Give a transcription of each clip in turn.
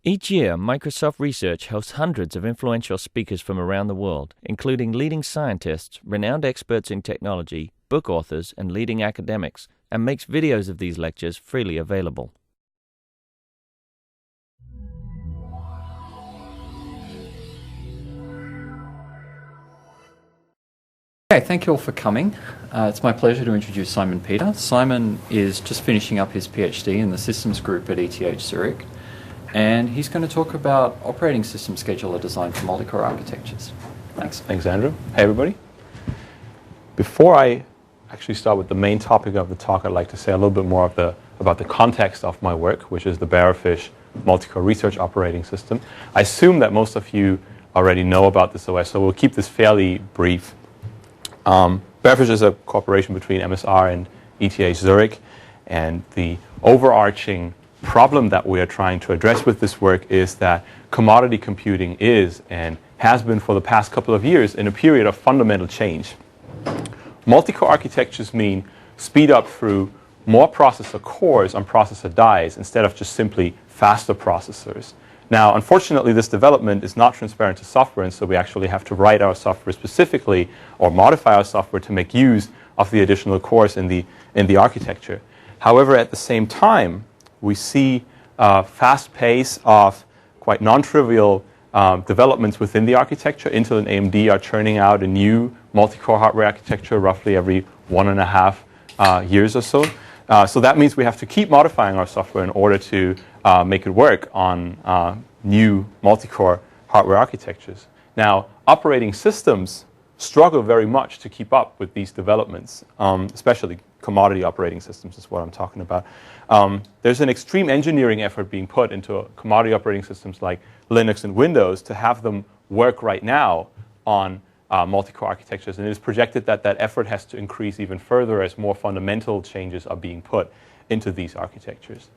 Each year, Microsoft Research hosts hundreds of influential speakers from around the world, including leading scientists, renowned experts in technology, book authors, and leading academics, and makes videos of these lectures freely available. Okay, thank you all for coming. It's my pleasure to introduce Simon Peter. Simon is just finishing up his PhD in the systems group at ETH Zurich, and he's going to talk about operating system scheduler design for multi-core architectures. Thanks. Thanks, Andrew. Hey, everybody. Before I actually start with the main topic of the talk, I'd like to say a little bit more about the context of my work, which is the Barefish Multicore Research Operating System. I assume that most of you already know about this OS, so we'll keep this fairly brief. Barefish is a cooperation between MSR and ETH Zurich, and the overarching problem that we are trying to address with this work is that commodity computing is and has been for the past couple of years in a period of fundamental change. Multi-core architectures mean speed up through more processor cores on processor dies instead of just simply faster processors. Now, unfortunately, this development is not transparent to software, and so we actually have to write our software specifically or modify our software to make use of the additional cores in the architecture. However, at the same time, we see a fast pace of quite non-trivial developments within the architecture. Intel and AMD are churning out a new multi-core hardware architecture roughly every 1.5 years or so. So that means we have to keep modifying our software in order to make it work on new multi-core hardware architectures. Now, operating systems struggle very much to keep up with these developments, especially commodity operating systems is what I'm talking about. There's an extreme engineering effort being put into commodity operating systems like Linux and Windows to have them work right now on multi-core architectures, and it is projected that that effort has to increase even further as more fundamental changes are being put into these architectures.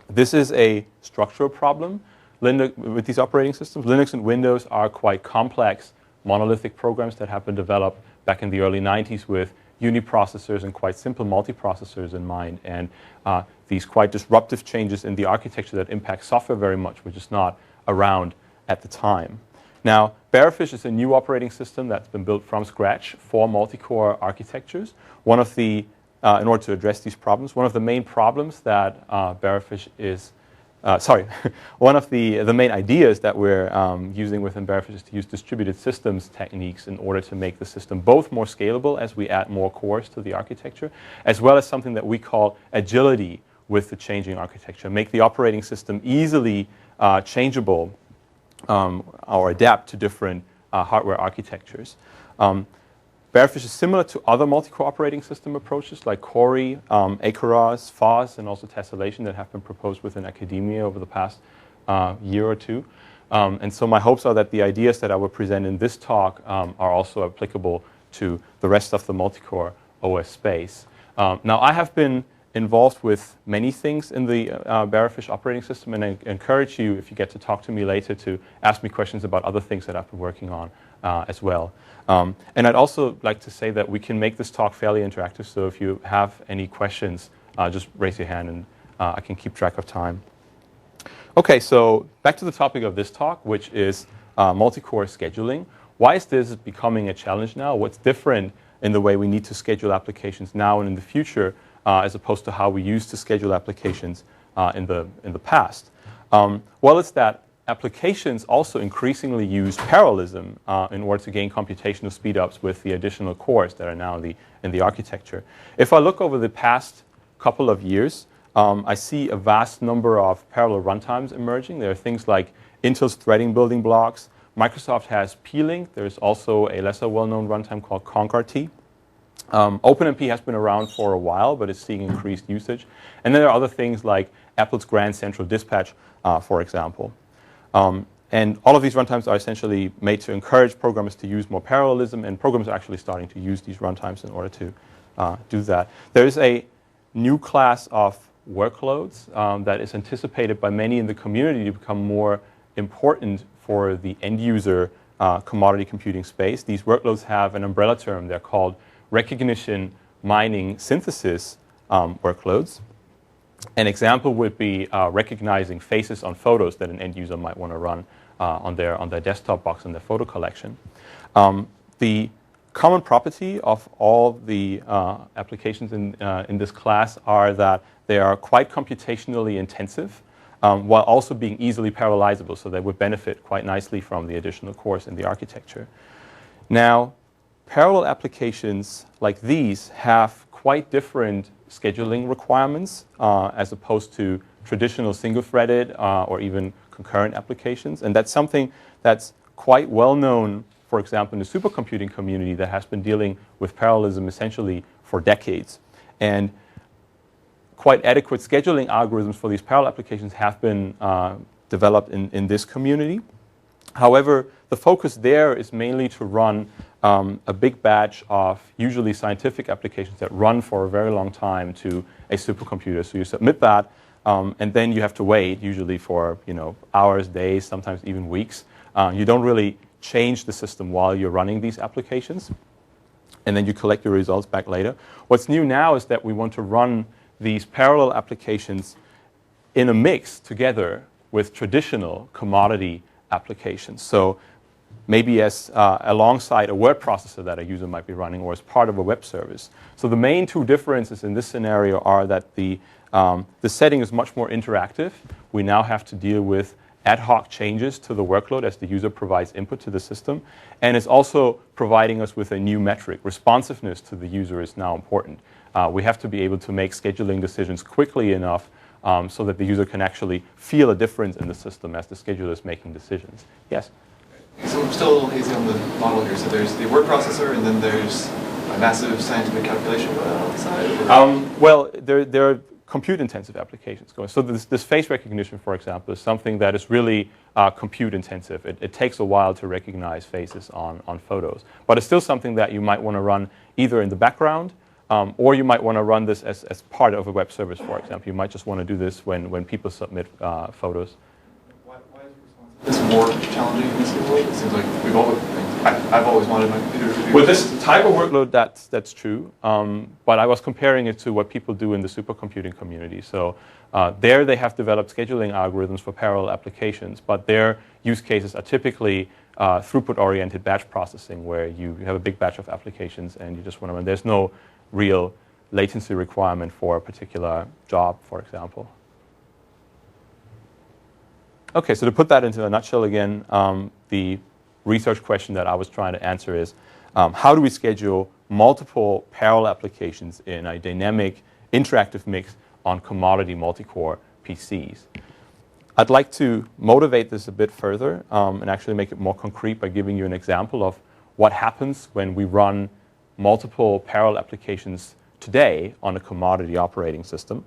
This is a structural problem with these operating systems. Linux and Windows are quite complex monolithic programs that have been developed back in the early 90s with uniprocessors and quite simple multiprocessors in mind, and these quite disruptive changes in the architecture that impact software very much, which is not around at the time. Now, Barefish is a new operating system that's been built from scratch for multi-core architectures. One of the, in order to address these problems, one of the main problems that Barefish is, one of the main ideas that we're using within Barefish is to use distributed systems techniques in order to make the system both more scalable as we add more cores to the architecture, as well as something that we call agility with the changing architecture, make the operating system easily changeable or adapt to different hardware architectures. Barefish is similar to other multi-core operating system approaches like Cori, Akeros, FOSS, and also tessellation that have been proposed within academia over the past year or two. And so my hopes are that the ideas that I will present in this talk are also applicable to the rest of the multi-core OS space. Now, I have been involved with many things in the Barefish operating system, and I encourage you, if you get to talk to me later, to ask me questions about other things that I've been working on as well. And I'd also like to say that we can make this talk fairly interactive, so if you have any questions, just raise your hand and I can keep track of time. Okay, so back to the topic of this talk, which is multi-core scheduling. Why is this becoming a challenge now? What's different in the way we need to schedule applications now and in the future as opposed to how we used to schedule applications in the past? Well, it's that applications also increasingly use parallelism in order to gain computational speedups with the additional cores that are now in the architecture. If I look over the past couple of years, I see a vast number of parallel runtimes emerging. There are things like Intel's threading building blocks. Microsoft has P-Link. There's also a lesser well-known runtime called conc-RT. OpenMP has been around for a while, but it's seeing increased usage. And then there are other things like Apple's Grand Central Dispatch, for example. And all of these runtimes are essentially made to encourage programmers to use more parallelism, and programmers are actually starting to use these runtimes in order to do that. There is a new class of workloads that is anticipated by many in the community to become more important for the end user commodity computing space. These workloads have an umbrella term. They're called recognition, mining, synthesis workloads. An example would be recognizing faces on photos that an end user might want to run on their desktop box in their photo collection. The common property of all the applications in this class are that they are quite computationally intensive, while also being easily parallelizable, so they would benefit quite nicely from the additional cores in the architecture. Now, parallel applications like these have quite different scheduling requirements as opposed to traditional single-threaded or even concurrent applications. And that's something that's quite well known, for example, in the supercomputing community that has been dealing with parallelism essentially for decades. And quite adequate scheduling algorithms for these parallel applications have been developed in this community. However, the focus there is mainly to run a big batch of usually scientific applications that run for a very long time to a supercomputer. So you submit that, and then you have to wait, usually for hours, days, sometimes even weeks. You don't really change the system while you're running these applications, and then you collect your results back later. What's new now is that we want to run these parallel applications in a mix together with traditional commodity applications. So maybe as alongside a word processor that a user might be running or as part of a web service. So the main two differences in this scenario are that the setting is much more interactive. We now have to deal with ad hoc changes to the workload as the user provides input to the system. And it's also providing us with a new metric. Responsiveness to the user is now important. We have to be able to make scheduling decisions quickly enough so that the user can actually feel a difference in the system as the scheduler is making decisions. Yes? So I'm still a little hazy on the model here. So there's the word processor, and then there's a massive scientific calculation going on the side? Well, there are compute-intensive applications going. So this face recognition, for example, is something that is really compute-intensive. It takes a while to recognize faces on photos. But it's still something that you might want to run either in the background, or you might want to run this as part of a web service, for example. You might just want to do this when people submit photos. Why is this more challenging in this world? It seems like I've always wanted my computer to do With this type of workload, that's true. But I was comparing it to what people do in the supercomputing community. So there they have developed scheduling algorithms for parallel applications, but their use cases are typically throughput-oriented batch processing, where you have a big batch of applications and you just want to run. There's no real latency requirement for a particular job, for example. Okay, so to put that into a nutshell again, the research question that I was trying to answer is, how do we schedule multiple parallel applications in a dynamic, interactive mix on commodity multi-core PCs? I'd like to motivate this a bit further and actually make it more concrete by giving you an example of what happens when we run multiple parallel applications today on a commodity operating system.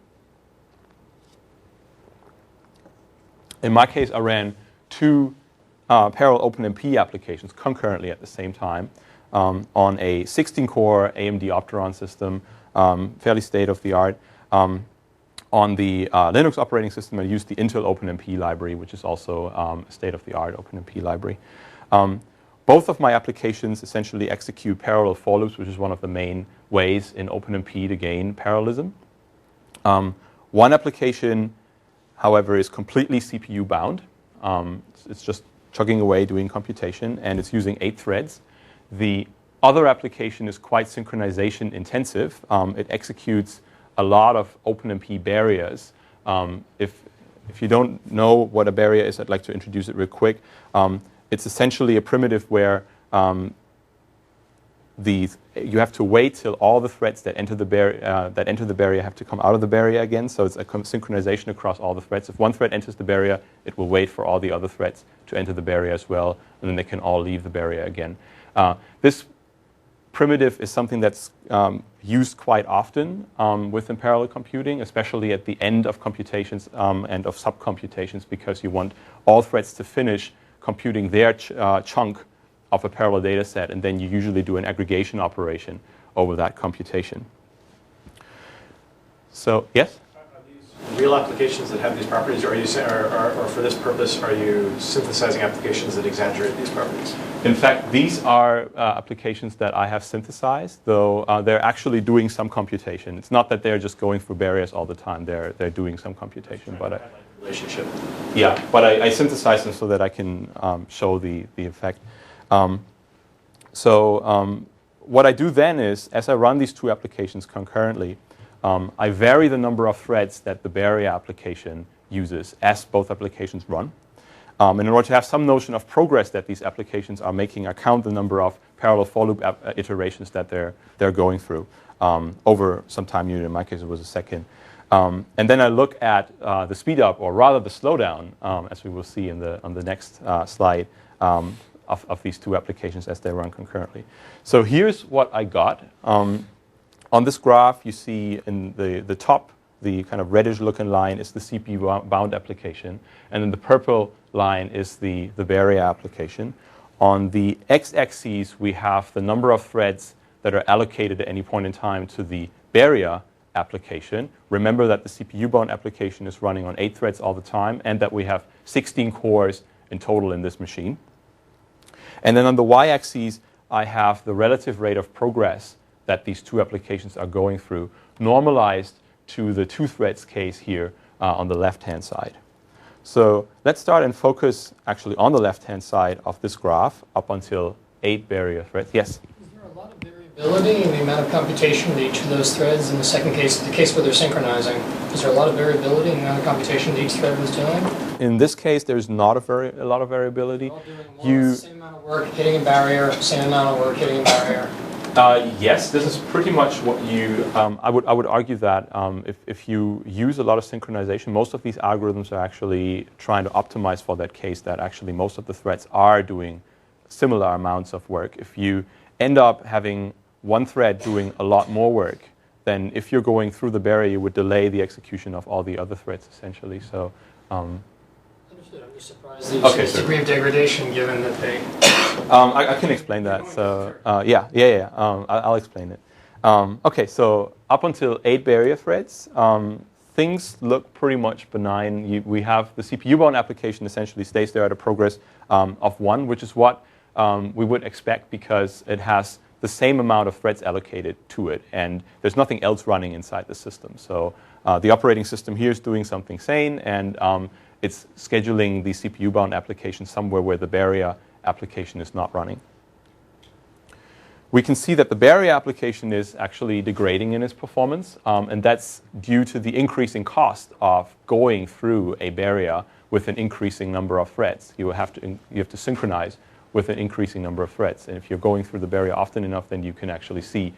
In my case, I ran two parallel OpenMP applications concurrently at the same time on a 16-core AMD Opteron system, fairly state-of-the-art. On the Linux operating system, I used the Intel OpenMP library, which is also a state-of-the-art OpenMP library. Both of my applications essentially execute parallel for loops, which is one of the main ways in OpenMP to gain parallelism. One application, however, is completely CPU bound. It's just chugging away doing computation, and it's using 8 threads. The other application is quite synchronization intensive. It executes a lot of OpenMP barriers. If you don't know what a barrier is, I'd like to introduce it real quick. It's essentially a primitive where you have to wait till all the threads that enter the barrier have to come out of the barrier again. So it's a synchronization across all the threads. If one thread enters the barrier, it will wait for all the other threads to enter the barrier as well, and then they can all leave the barrier again. This primitive is something that's used quite often within parallel computing, especially at the end of computations and of subcomputations, because you want all threads to finish computing their chunk of a parallel data set, and then you usually do an aggregation operation over that computation. So, yes? Are these real applications that have these properties, or are you or for this purpose, are you synthesizing applications that exaggerate these properties? In fact, these are applications that I have synthesized, though they're actually doing some computation. It's not that they're just going through barriers all the time. They're doing some computation. But relationship. Yeah, but I synthesize them so that I can show the effect. What I do then is, as I run these two applications concurrently, I vary the number of threads that the barrier application uses as both applications run. And in order to have some notion of progress that these applications are making, I count the number of parallel for loop iterations that they're going through over some time unit. In my case, it was a second. And then I look at the speed up, or rather the slowdown, as we will see on the next slide, of these two applications as they run concurrently. So here's what I got. On this graph, you see in the top, the kind of reddish-looking line is the CPU-bound application, and then the purple line is the barrier application. On the x-axis, we have the number of threads that are allocated at any point in time to the barrier application. Remember that the CPU-bound application is running on 8 threads all the time, and that we have 16 cores in total in this machine. And then on the y-axis, I have the relative rate of progress that these two applications are going through, normalized to the 2 threads case here on the left-hand side. So let's start and focus actually on the left-hand side of this graph up until 8 barrier threads. Yes? Is there a lot of variability in the amount of computation that each of those threads, in the second case, the case where they're synchronizing, is there a lot of variability in the amount of computation that each thread was doing? In this case, there's not a lot of variability. They're all doing more or less the same amount of work hitting a barrier, same amount of work hitting a barrier. Yes, this is pretty much what you. I would argue that if you use a lot of synchronization, most of these algorithms are actually trying to optimize for that case that actually most of the threads are doing similar amounts of work. If you end up having one thread doing a lot more work, then if you're going through the barrier, you would delay the execution of all the other threads essentially. So. Understood. I'm just surprised that you see this degree of degradation given that they. I can explain that. So I'll explain it. Okay, so up until 8 barrier threads, things look pretty much benign. We have the CPU-bound application essentially stays there at a progress of 1, which is what we would expect because it has the same amount of threads allocated to it, and there's nothing else running inside the system. So the operating system here is doing something sane, and it's scheduling the CPU-bound application somewhere where the barrier application is not running. We can see that the barrier application is actually degrading in its performance, and that's due to the increasing cost of going through a barrier with an increasing number of threads. You have to synchronize with an increasing number of threads, and if you're going through the barrier often enough, then you can actually see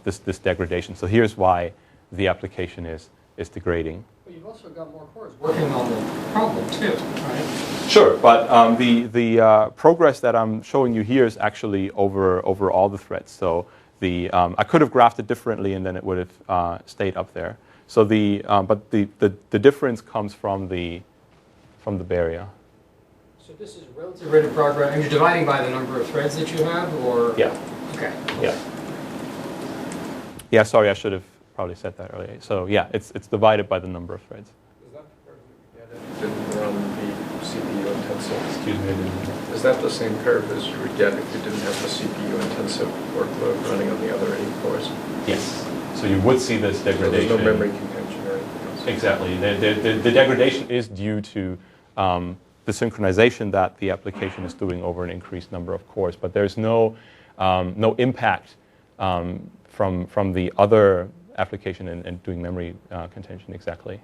this degradation. So here's why the application is degrading. But you've also got more cores working on the problem too, right? Sure, but the progress that I'm showing you here is actually over all the threads. So I could have graphed it differently, and then it would have stayed up there. So but the difference comes from the barrier. So this is relative rate of progress, and you're dividing by the number of threads that you have, or yeah. Okay. Yeah. Sorry, I should have probably said that earlier. So yeah, it's divided by the number of threads. Is that curve that you get if you didn't run the CPU intensive? Excuse me, I didn't hear. Is that the same curve as you would get if you didn't have the CPU intensive workload running on the other 8 cores? Yes. So you would see this degradation. So there's no memory contention or anything else? Exactly. The degradation is due to the synchronization that the application is doing over an increased number of cores, but there's no impact from the other application and doing memory contention exactly.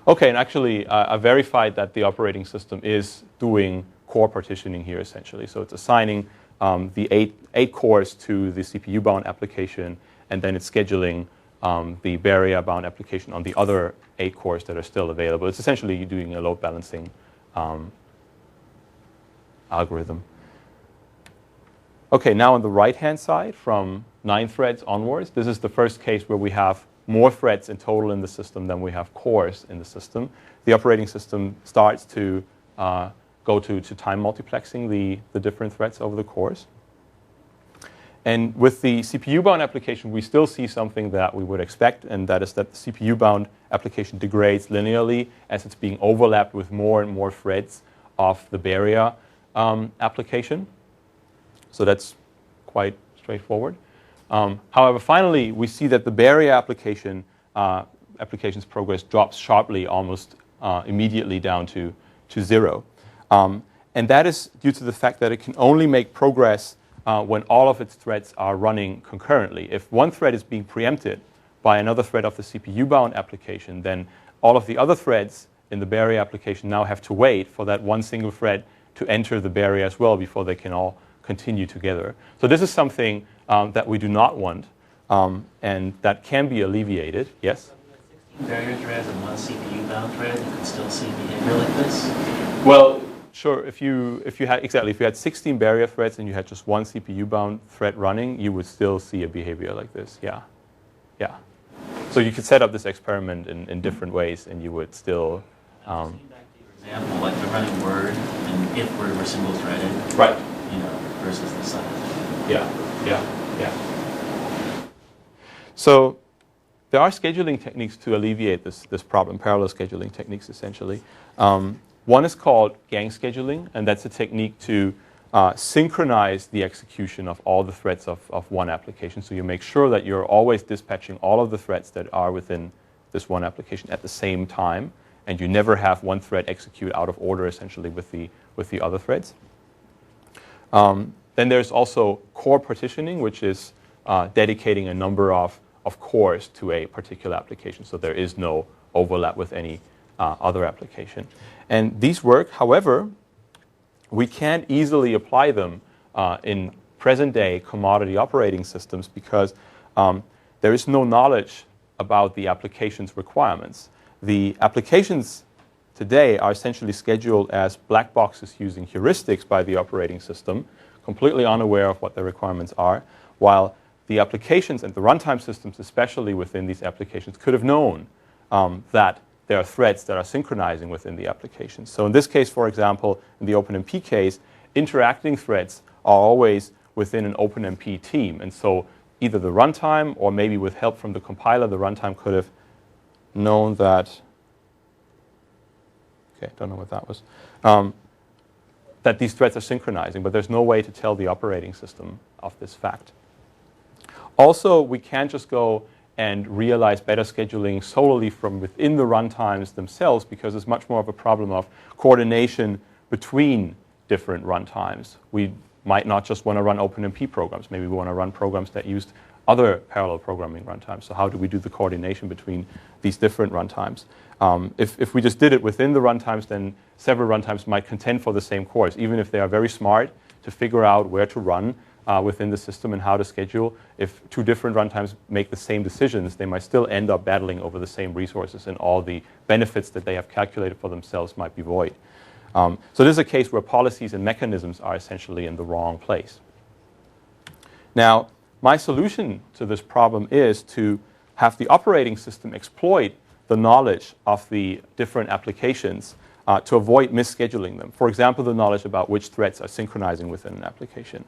Okay, and actually I verified that the operating system is doing core partitioning here essentially. So it's assigning the 8 cores to the CPU-bound application, and then it's scheduling the barrier-bound application on the other 8 cores that are still available. It's essentially doing a load balancing algorithm. Okay, now on the right-hand side, from 9 threads onwards, this is the first case where we have more threads in total in the system than we have cores in the system. The operating system starts to go to time multiplexing the different threads over the cores. And with the CPU-bound application, we still see something that we would expect, and that is that the CPU-bound application degrades linearly as it's being overlapped with more and more threads of the Barrier application. So that's quite straightforward. However, finally, we see that the Barrier application's progress drops sharply, almost immediately down to 0. And that is due to the fact that it can only make progress when all of its threads are running concurrently. If one thread is being preempted by another thread of the CPU-bound application, then all of the other threads in the Barrier application now have to wait for that one single thread to enter the Barrier as well before they can all continue together. So this is something that we do not want, and that can be alleviated. Yes? 16 barrier threads and one CPU-bound thread, you can still see behavior like this? Well, sure. If you had 16 Barrier threads and you had just one CPU-bound thread running, you would still see a behavior like this. Yeah. So you could set up this experiment in different ways, and you would still. Back to your example, like the running word and if word were single threaded. Right. Versus the side. Yeah. So there are scheduling techniques to alleviate this problem, parallel scheduling techniques essentially. One is called gang scheduling, and that's a technique to synchronize the execution of all the threads of one application. So you make sure that you're always dispatching all of the threads that are within this one application at the same time, and you never have one thread execute out of order essentially with the other threads. Then there's also core partitioning, which is dedicating a number of cores to a particular application, so there is no overlap with any other application. And these work, however, we can't easily apply them in present-day commodity operating systems because there is no knowledge about the application's requirements. The applications today are essentially scheduled as black boxes using heuristics by the operating system, completely unaware of what the requirements are, while the applications and the runtime systems, especially within these applications, could have known that there are threads that are synchronizing within the application. So in this case, for example, in the OpenMP case, interacting threads are always within an OpenMP team. And so either the runtime or maybe with help from the compiler, the runtime could have known that, okay, don't know what that was, that these threads are synchronizing, but there's no way to tell the operating system of this fact. Also, we can't just go and realize better scheduling solely from within the runtimes themselves because it's much more of a problem of coordination between different runtimes. We might not just want to run OpenMP programs. Maybe we want to run programs that used other parallel programming runtimes. So how do we do the coordination between these different runtimes? If we just did it within the runtimes, then several runtimes might contend for the same cores, even if they are very smart to figure out where to run within the system and how to schedule. If two different runtimes make the same decisions, they might still end up battling over the same resources, and all the benefits that they have calculated for themselves might be void. So this is a case where policies and mechanisms are essentially in the wrong place. Now, my solution to this problem is to have the operating system exploit the knowledge of the different applications to avoid misscheduling them. For example, the knowledge about which threads are synchronizing within an application.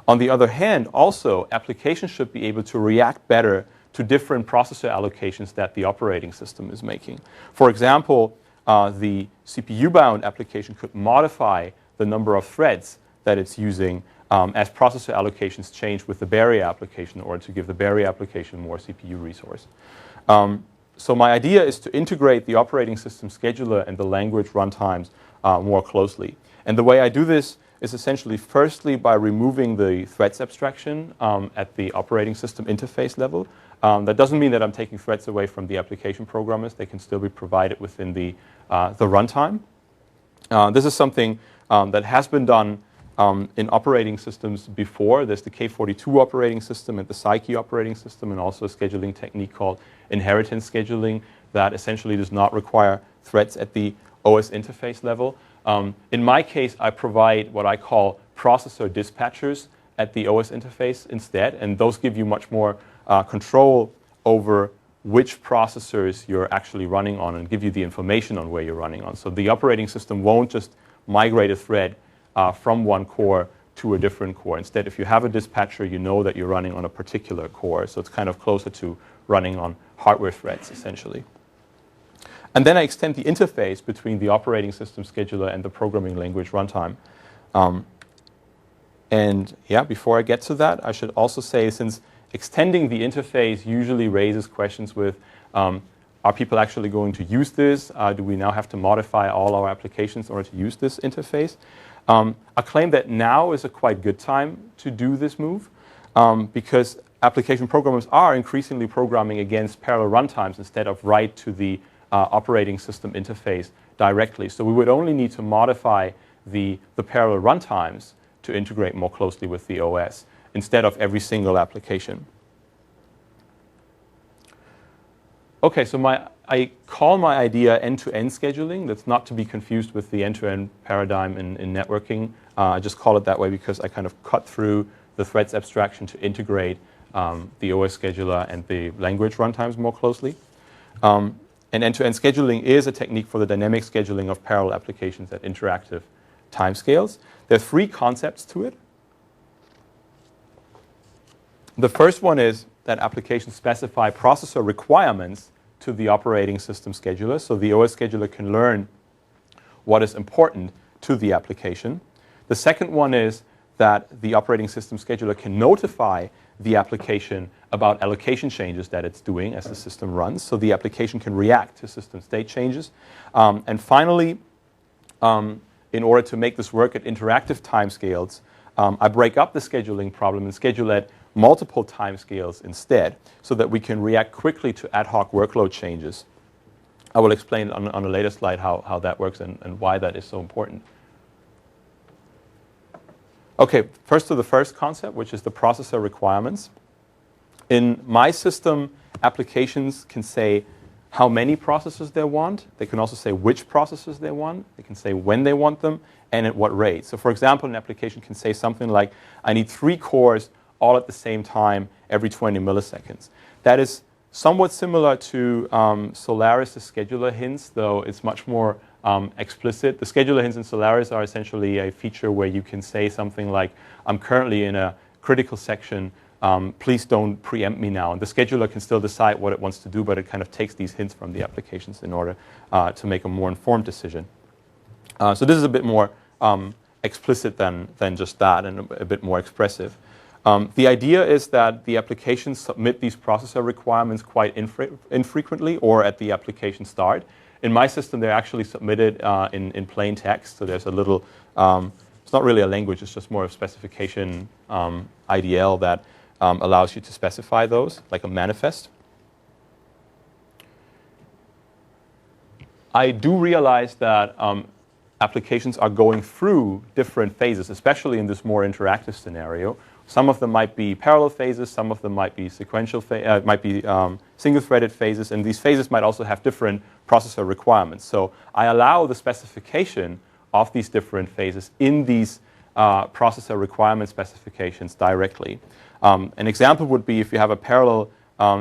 On the other hand, also, applications should be able to react better to different processor allocations that the operating system is making. For example, the CPU-bound application could modify the number of threads that it's using as processor allocations change with the Barrier application in order to give the Barrier application more CPU resource. So my idea is to integrate the operating system scheduler and the language runtimes more closely. And the way I do this is essentially firstly by removing the threads abstraction at the operating system interface level. That doesn't mean that I'm taking threads away from the application programmers. They can still be provided within the runtime. This is something that has been done in operating systems before. There's the K42 operating system and the Psyche operating system, and also a scheduling technique called inheritance scheduling that essentially does not require threads at the OS interface level. In my case, I provide what I call processor dispatchers at the OS interface instead, and those give you much more control over which processors you're actually running on and give you the information on where you're running on. So the operating system won't just migrate a thread from one core to a different core. Instead, if you have a dispatcher, you know that you're running on a particular core. So it's kind of closer to running on hardware threads, essentially. And then I extend the interface between the operating system scheduler and the programming language runtime. And yeah, before I get to that, I should also say, since extending the interface usually raises questions with, are people actually going to use this? Do we now have to modify all our applications in order to use this interface? I claim that now is a quite good time to do this move because application programmers are increasingly programming against parallel runtimes instead of right to the operating system interface directly. So we would only need to modify the parallel runtimes to integrate more closely with the OS instead of every single application. Okay, so I call my idea end-to-end scheduling. That's not to be confused with the end-to-end paradigm in networking. I just call it that way because I kind of cut through the threads abstraction to integrate the OS scheduler and the language runtimes more closely. And end-to-end scheduling is a technique for the dynamic scheduling of parallel applications at interactive timescales. There are three concepts to it. The first one is that applications specify processor requirements to the operating system scheduler, so the OS scheduler can learn what is important to the application. The second one is that the operating system scheduler can notify the application about allocation changes that it's doing as the system runs, so the application can react to system state changes. And finally, in order to make this work at interactive timescales, I break up the scheduling problem and schedule at multiple timescales instead, so that we can react quickly to ad hoc workload changes. I will explain on a later slide how that works and why that is so important. Okay, first to the first concept, which is the processor requirements. In my system, applications can say how many processors they want. They can also say which processors they want. They can say when they want them and at what rate. So for example, an application can say something like, I need 3 cores all at the same time every 20 milliseconds. That is somewhat similar to Solaris' scheduler hints, though it's much more explicit. The scheduler hints in Solaris are essentially a feature where you can say something like, I'm currently in a critical section, please don't preempt me now. And the scheduler can still decide what it wants to do, but it kind of takes these hints from the applications in order to make a more informed decision. So this is a bit more explicit than just that and a bit more expressive. The idea is that the applications submit these processor requirements quite infrequently or at the application start. In my system, they're actually submitted in plain text. So there's a little, it's not really a language, it's just more of specification IDL that allows you to specify those, like a manifest. I do realize that applications are going through different phases, especially in this more interactive scenario. Some of them might be parallel phases, some of them might be sequential, might be single-threaded phases, and these phases might also have different processor requirements. So I allow the specification of these different phases in these processor requirement specifications directly. An example would be if you have a parallel,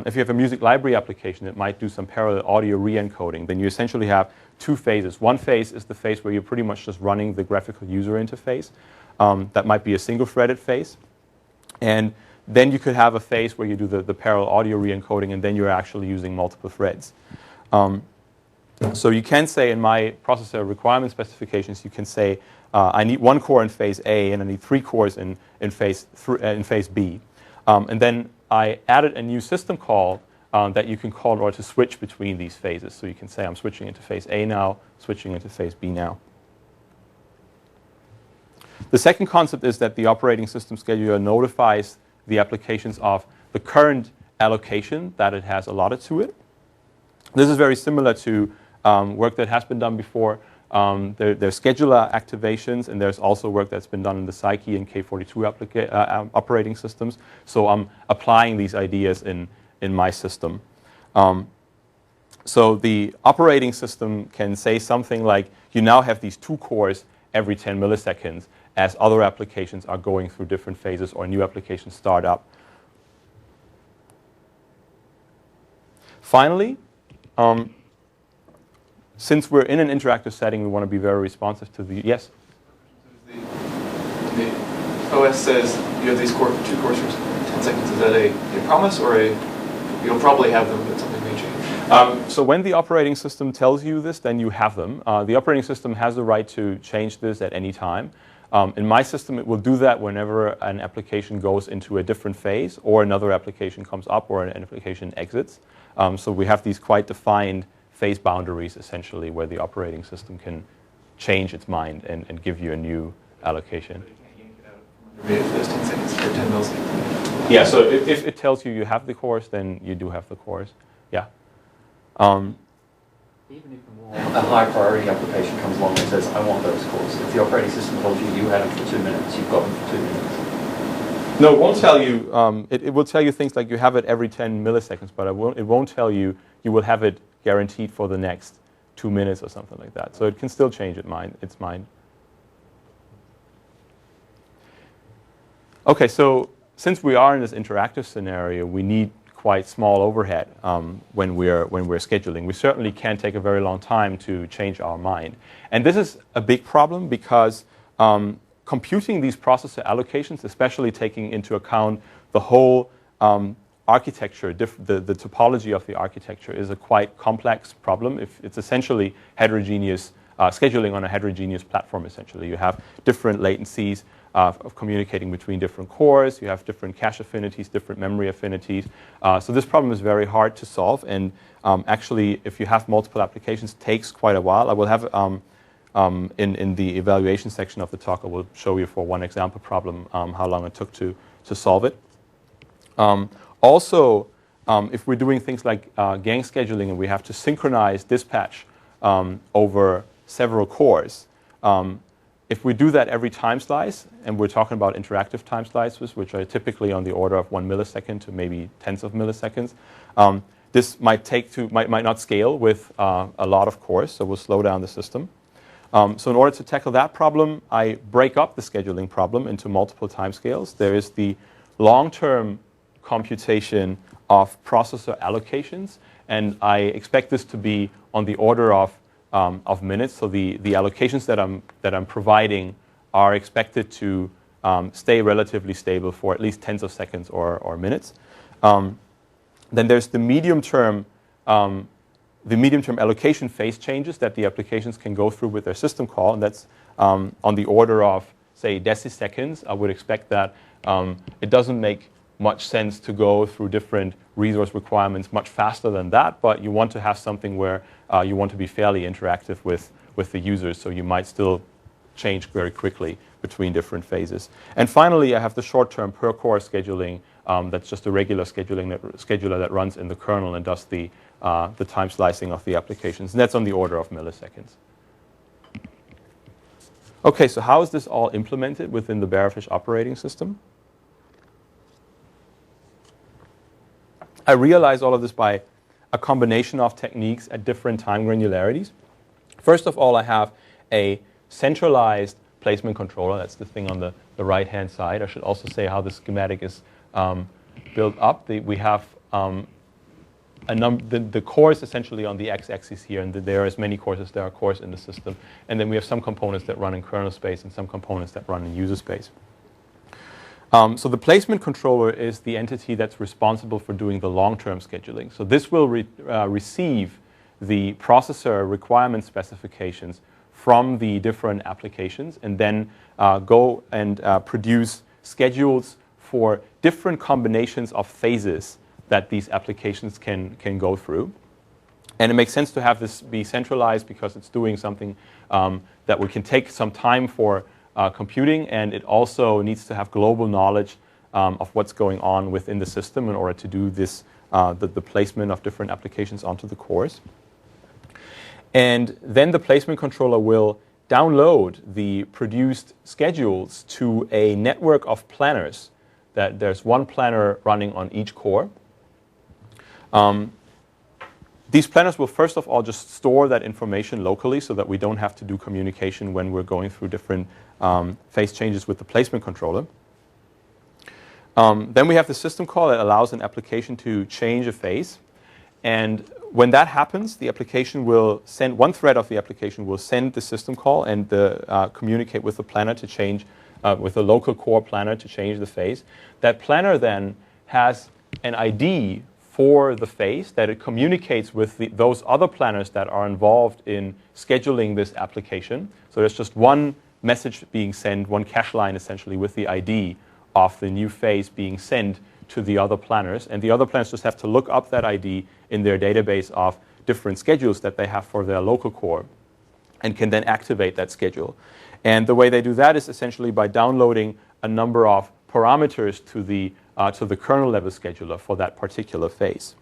if you have a music library application that might do some parallel audio re-encoding, then you essentially have 2 phases. One phase is the phase where you're pretty much just running the graphical user interface. That might be a single-threaded phase. And then you could have a phase where you do the parallel audio re-encoding, and then you're actually using multiple threads. So you can say in my processor requirement specifications, you can say, I need 1 core in phase A, and I need 3 cores in phase B. And then I added a new system call that you can call in order to switch between these phases. So you can say, I'm switching into phase A now, switching into phase B now. The second concept is that the operating system scheduler notifies the applications of the current allocation that it has allotted to it. This is very similar to work that has been done before. There's scheduler activations, and there's also work that's been done in the Psyche and K42 operating systems. So I'm applying these ideas in my system. So the operating system can say something like, you now have these 2 cores every 10 milliseconds as other applications are going through different phases or new applications start up. Finally, since we're in an interactive setting, we want to be very responsive to the, yes? The OS says you have these two cores for 10 seconds, is that a promise or you'll probably have them, but something may change? So when the operating system tells you this, then you have them. The operating system has the right to change this at any time. In my system, it will do that whenever an application goes into a different phase or another application comes up or an application exits. So we have these quite defined phase boundaries, essentially, where the operating system can change its mind and give you a new allocation. If those 10 seconds or 10 milliseconds. Yeah, so if it tells you you have the cores, then you do have the cores. Yeah. Even if a high priority application comes along and says, I want those cores, if the operating system tells you you had them for 2 minutes, you've got them for 2 minutes. No, it won't tell you. It will tell you things like you have it every 10 milliseconds, but it won't tell you you will have it guaranteed for the next 2 minutes or something like that. So it can still change its mind. Okay, so since we are in this interactive scenario, we need quite small overhead when we're scheduling. We certainly can't take a very long time to change our mind. And this is a big problem because computing these processor allocations, especially taking into account the whole architecture, the topology of the architecture, is a quite complex problem. It's essentially heterogeneous scheduling on a heterogeneous platform, essentially. You have different latencies of communicating between different cores. You have different cache affinities, different memory affinities. So this problem is very hard to solve. And actually, if you have multiple applications, it takes quite a while. I will have in the evaluation section of the talk, I will show you for one example problem how long it took to solve it. Also, if we're doing things like gang scheduling and we have to synchronize dispatch over several cores, if we do that every time slice, and we're talking about interactive time slices, which are typically on the order of 1 millisecond to maybe tens of milliseconds, this might not scale with a lot of cores, so we'll slow down the system. So in order to tackle that problem, I break up the scheduling problem into multiple timescales. There is the long-term computation of processor allocations, and I expect this to be on the order of minutes. So the allocations that I'm providing are expected to stay relatively stable for at least tens of seconds or minutes. Then there's the medium-term allocation phase changes that the applications can go through with their system call, and that's on the order of, say, deciseconds. I would expect that it doesn't make much sense to go through different resource requirements much faster than that, but you want to have something where you want to be fairly interactive with the users, so you might still change very quickly between different phases. And finally, I have the short-term per-core scheduling. That's just a regular scheduler that runs in the kernel and does the time slicing of the applications. And that's on the order of milliseconds. Okay, so how is this all implemented within the Barefish operating system? I realize all of this by a combination of techniques at different time granularities. First of all, I have a centralized placement controller. That's the thing on the right-hand side. I should also say how the schematic is built up. We have the cores essentially on the x-axis here, and there are as many cores as there are cores in the system. And then we have some components that run in kernel space and some components that run in user space. So the placement controller is the entity that's responsible for doing the long-term scheduling. So this will receive the processor requirement specifications from the different applications and then go and produce schedules for different combinations of phases that these applications can go through. And it makes sense to have this be centralized because it's doing something that we can take some time for computing, and it also needs to have global knowledge of what's going on within the system in order to do this, the placement of different applications onto the cores. And then the placement controller will download the produced schedules to a network of planners. That there's one planner running on each core. These planners will first of all just store that information locally so that we don't have to do communication when we're going through different phase changes with the placement controller. Then we have the system call that allows an application to change a phase. And when that happens, the application will send, one thread of the application will send the system call and communicate with the planner to change with a local core planner to change the phase. That planner then has an ID for the phase that it communicates with those other planners that are involved in scheduling this application. So there's just one message being sent, one cache line essentially with the ID of the new phase being sent to the other planners. And the other planners just have to look up that ID in their database of different schedules that they have for their local core and can then activate that schedule. And the way they do that is essentially by downloading a number of parameters to the kernel level scheduler for that particular phase.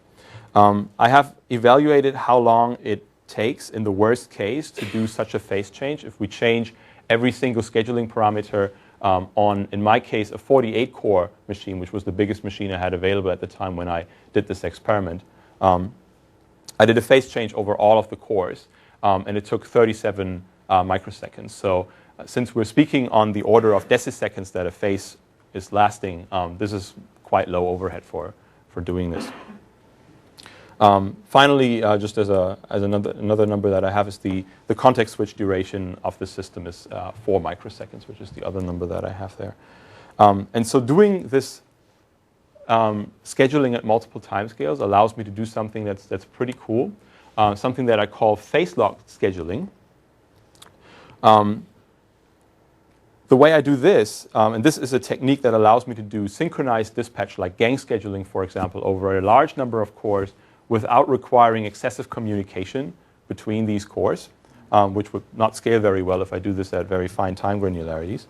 I have evaluated how long it takes in the worst case to do such a phase change. If we change every single scheduling parameter on, in my case, a 48-core machine, which was the biggest machine I had available at the time when I did this experiment. I did a phase change over all of the cores, and it took 37 microseconds. So since we're speaking on the order of deciseconds that a phase is lasting, this is quite low overhead for doing this. Finally, just as another number that I have is the context switch duration of the system is 4 microseconds, which is the other number that I have there. And so doing this scheduling at multiple timescales allows me to do something that's pretty cool, something that I call Facelock Scheduling. The way I do this, and this is a technique that allows me to do synchronized dispatch, like gang scheduling, for example, over a large number of cores without requiring excessive communication between these cores, which would not scale very well if I do this at very fine time granularities.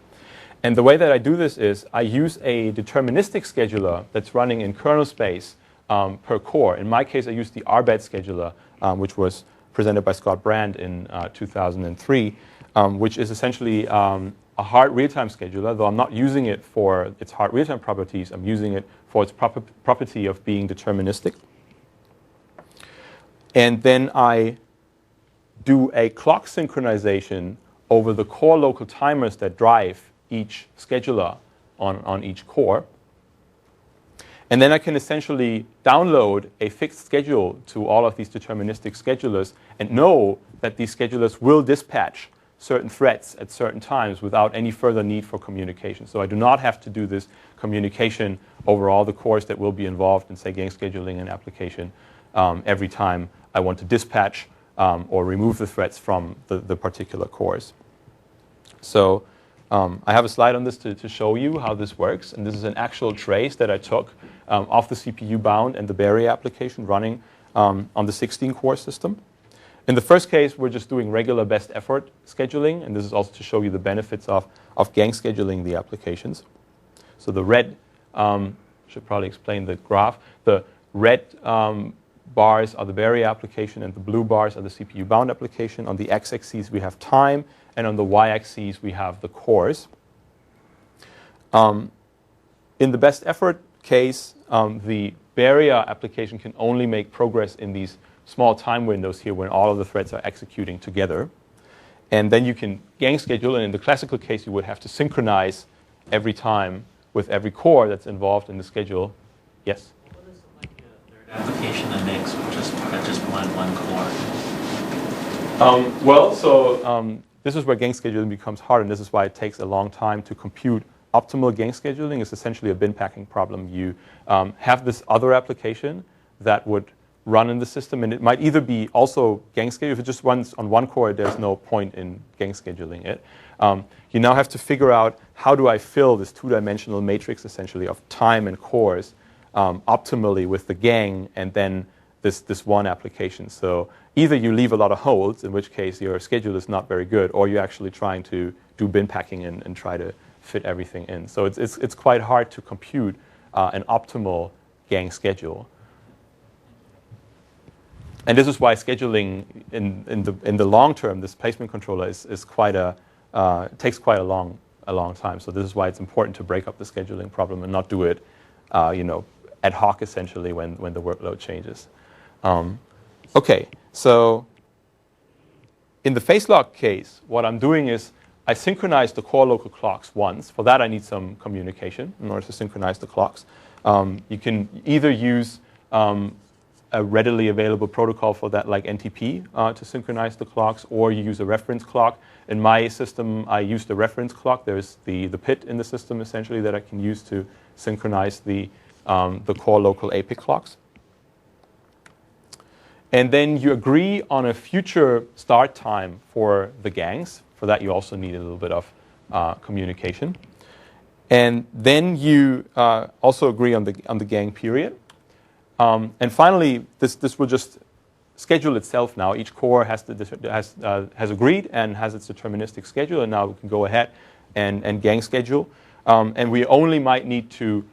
And the way that I do this is I use a deterministic scheduler that's running in kernel space per core. In my case, I use the RBED scheduler, which was presented by Scott Brand in 2003, which is essentially a hard real-time scheduler, though I'm not using it for its hard real-time properties. I'm using it for its property of being deterministic. And then I do a clock synchronization over the core local timers that drive each scheduler on each core. And then I can essentially download a fixed schedule to all of these deterministic schedulers and know that these schedulers will dispatch certain threads at certain times without any further need for communication. So I do not have to do this communication over all the cores that will be involved in, say, gang scheduling and application every time I want to dispatch or remove the threads from the particular cores. So I have a slide on this to show you how this works. And this is an actual trace that I took off the CPU bound and the Barry application running on the 16-core system. In the first case, we're just doing regular best effort scheduling, and this is also to show you the benefits of gang scheduling the applications. So the red, should probably explain the graph, the red bars are the Barry application and the blue bars are the CPU bound application. On the x-axis we have time, and on the y-axis we have the cores. In the best effort case, the barrier application can only make progress in these small time windows here when all of the threads are executing together. And then you can gang schedule, and in the classical case you would have to synchronize every time with every core that's involved in the schedule. Yes? What is like a third application that makes just one core? This is where gang scheduling becomes hard, and this is why it takes a long time to compute optimal gang scheduling. It's essentially a bin packing problem. You have this other application that would run in the system, and it might either be also gang schedule. If it just runs on one core, there's no point in gang scheduling it. You now have to figure out how do I fill this two-dimensional matrix essentially of time and cores optimally with the gang and then this one application. So either you leave a lot of holes, in which case your schedule is not very good, or you're actually trying to do bin packing and try to fit everything in. So it's quite hard to compute an optimal gang schedule. And this is why scheduling in the long term, this placement controller is quite takes quite a long time. So this is why it's important to break up the scheduling problem and not do it, ad hoc essentially when the workload changes. Okay, so in the Facelock case, what I'm doing is I synchronize the core local clocks once. For that, I need some communication in order to synchronize the clocks. You can either use a readily available protocol for that, like NTP, to synchronize the clocks, or you use a reference clock. In my system, I use the reference clock. There's the PIT in the system, essentially, that I can use to synchronize the core local APIC clocks. And then you agree on a future start time for the gangs. For that, you also need a little bit of communication. And then you also agree on the gang period. And finally, this will just schedule itself now. Each core has agreed and has its deterministic schedule, and now we can go ahead and gang schedule. And we only might need to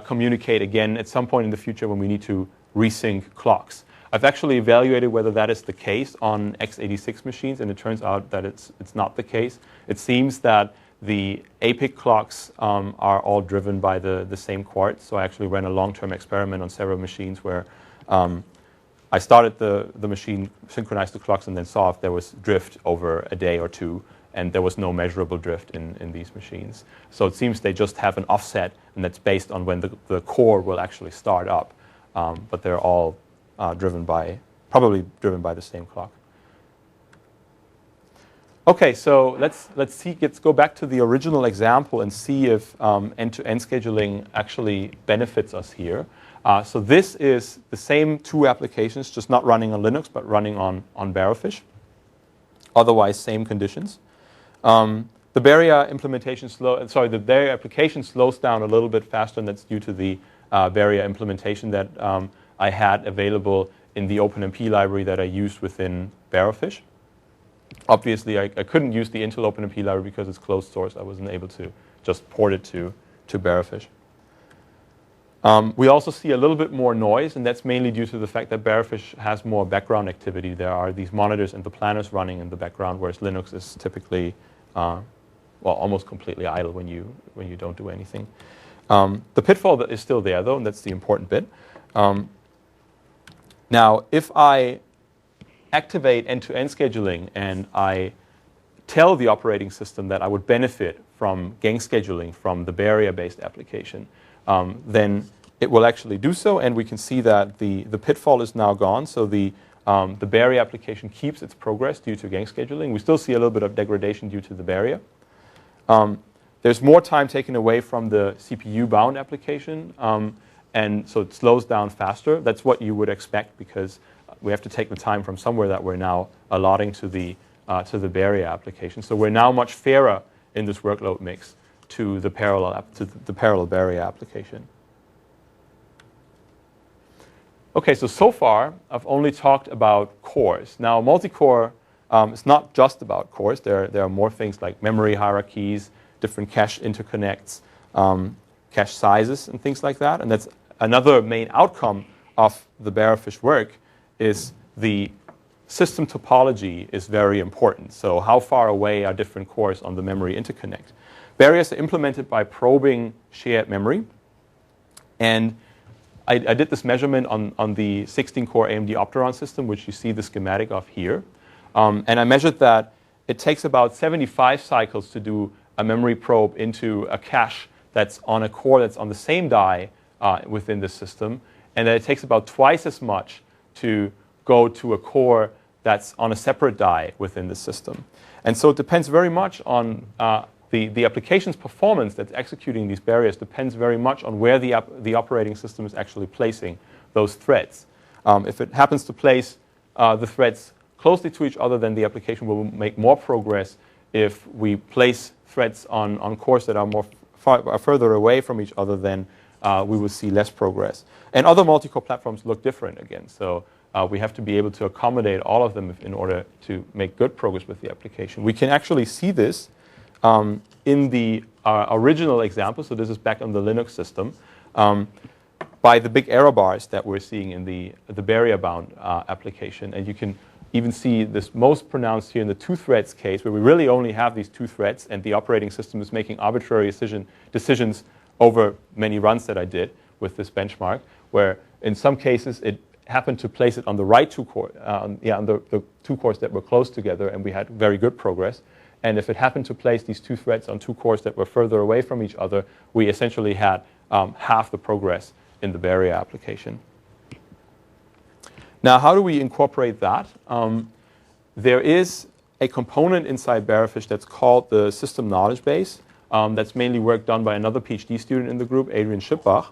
communicate again at some point in the future when we need to resync clocks. I've actually evaluated whether that is the case on x86 machines, and it turns out that it's not the case. It seems that the APIC clocks are all driven by the same quartz. So I actually ran a long-term experiment on several machines where I started the machine, synchronized the clocks, and then saw if there was drift over a day or two, and there was no measurable drift in these machines. So it seems they just have an offset, and that's based on when the core will actually start up. But they're all probably driven by the same clock. Okay, so let's go back to the original example and see if end-to-end scheduling actually benefits us here. So this is the same two applications, just not running on Linux, but running on Barefish. Otherwise, same conditions. The Barefish implementation the Barefish application slows down a little bit faster, and that's due to the Barefish implementation that I had available in the OpenMP library that I used within Barrelfish. Obviously, I couldn't use the Intel OpenMP library because it's closed source. I wasn't able to just port it to Barrelfish. We also see a little bit more noise, and that's mainly due to the fact that Barrelfish has more background activity. There are these monitors and the planners running in the background, whereas Linux is typically, almost completely idle when you don't do anything. The pitfall that is still there, though, and that's the important bit. Now, if I activate end-to-end scheduling and I tell the operating system that I would benefit from gang scheduling from the Barefish-based application, then it will actually do so, and we can see that the pitfall is now gone. So the Barefish application keeps its progress due to gang scheduling. We still see a little bit of degradation due to the Barefish. There's more time taken away from the CPU-bound application, and so it slows down faster. That's what you would expect, because we have to take the time from somewhere that we're now allotting to the Barefish application. So we're now much fairer in this workload mix to the parallel Barefish application. Okay, so far I've only talked about cores. Now, multicore is not just about cores. There are more things like memory hierarchies, different cache interconnects, cache sizes, and things like that. And that's another main outcome of the Barefish work. Is the system topology is very important. So how far away are different cores on the memory interconnect? Barriers are implemented by probing shared memory. And I did this measurement on the 16-core AMD Opteron system, which you see the schematic of here. And I measured that it takes about 75 cycles to do a memory probe into a cache that's on a core that's on the same die within the system. And that it takes about twice as much to go to a core that's on a separate die within the system. And so it depends very much on the application's performance that's executing these barriers depends very much on where the operating system is actually placing those threads. If it happens to place the threads closely to each other, then the application will make more progress. If we place threads on cores that are further away from each other, then we will see less progress. And other multi-core platforms look different again. So we have to be able to accommodate all of them in order to make good progress with the application. We can actually see this in the original example. So this is back on the Linux system. By the big error bars that we're seeing in the barrier-bound application. And you can even see this most pronounced here in the two threads case, where we really only have these two threads, and the operating system is making arbitrary decisions over many runs that I did with this benchmark, where in some cases it happened to place it on the right two cores, on the two cores that were close together, and we had very good progress. And if it happened to place these two threads on two cores that were further away from each other, we essentially had half the progress in the barrier application. Now, how do we incorporate that? There is a component inside Barefish that's called the system knowledge base. That's mainly work done by another PhD student in the group, Adrian Schippbach.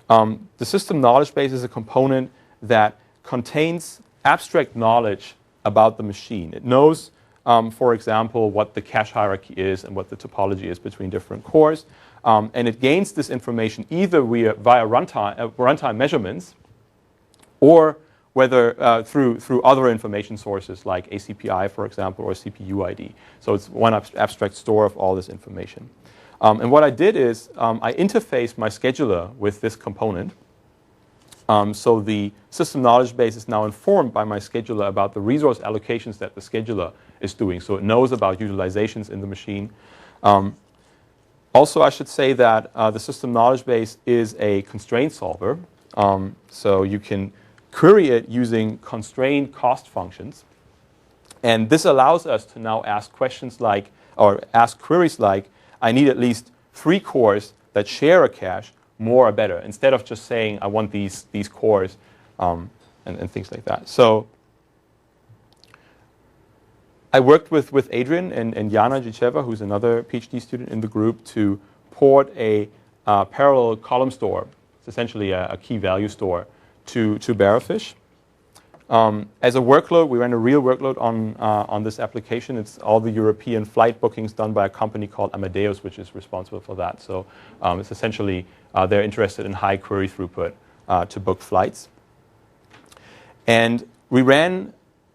The system knowledge base is a component that contains abstract knowledge about the machine. It knows, for example, what the cache hierarchy is and what the topology is between different cores. And it gains this information either via runtime measurements or whether through other information sources like ACPI, for example, or CPU ID. So it's one abstract store of all this information. And what I did is I interfaced my scheduler with this component. So the system knowledge base is now informed by my scheduler about the resource allocations that the scheduler is doing. So it knows about utilizations in the machine. Also, I should say that the system knowledge base is a constraint solver. So you can query it using constrained cost functions. And this allows us to now ask questions like, or ask queries like, I need at least 3 cores that share a cache, more or better, instead of just saying I want these cores and things like that. So I worked with Adrian and Jana Jicheva, who's another PhD student in the group, to port a parallel column store. It's essentially a key value store to Barefish. As a workload, we ran a real workload on this application. It's all the European flight bookings done by a company called Amadeus, which is responsible for that. So it's essentially they're interested in high query throughput to book flights. And we ran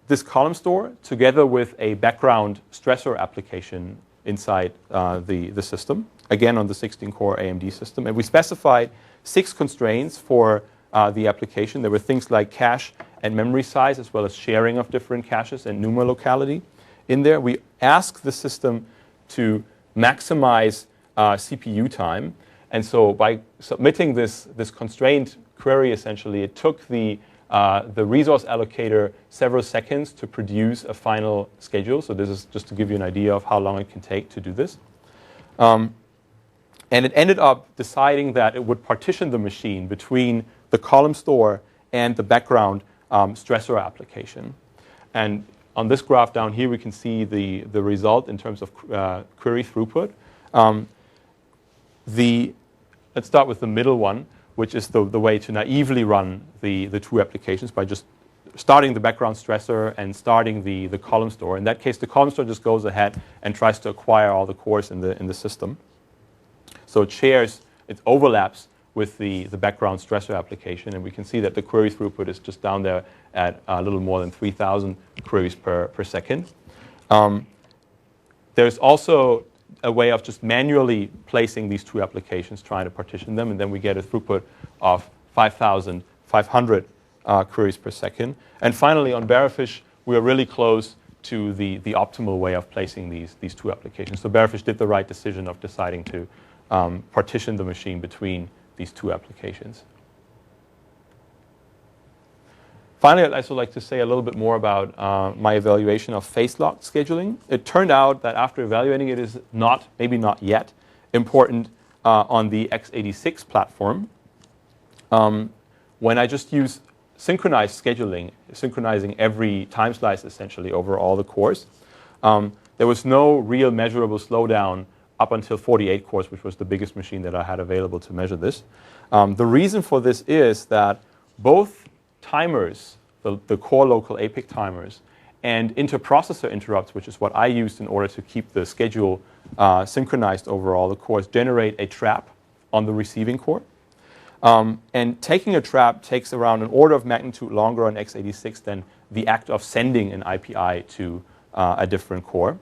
this column store together with a background stressor application inside the system, again on the 16-core AMD system. And we specified 6 constraints for the application. There were things like cache and memory size, as well as sharing of different caches and NUMA locality in there. We asked the system to maximize CPU time. And so by submitting this constraint query, essentially, it took the resource allocator several seconds to produce a final schedule. So this is just to give you an idea of how long it can take to do this. And it ended up deciding that it would partition the machine between the column store and the background stressor application. And on this graph down here, we can see the result in terms of query throughput. Let's start with the middle one, which is the way to naively run the 2 applications by just starting the background stressor and starting the column store. In that case, the column store just goes ahead and tries to acquire all the cores in the system. So it overlaps with the background stressor application, and we can see that the query throughput is just down there at a little more than 3,000 queries per second. There's also a way of just manually placing these 2 applications, trying to partition them, and then we get a throughput of 5,500 queries per second. And finally, on Barefish, we are really close to the optimal way of placing these 2 applications. So Barefish did the right decision of deciding to partition the machine between these 2 applications. Finally, I'd also like to say a little bit more about my evaluation of Facelock scheduling. It turned out that after evaluating it is maybe not yet, important on the x86 platform. When I just use synchronized scheduling, synchronizing every time slice essentially over all the cores, there was no real measurable slowdown up until 48 cores, which was the biggest machine that I had available to measure this. The reason for this is that both timers, the core local APIC timers, and interprocessor interrupts, which is what I used in order to keep the schedule synchronized over all the cores, generate a trap on the receiving core. And taking a trap takes around an order of magnitude longer on x86 than the act of sending an IPI to a different core.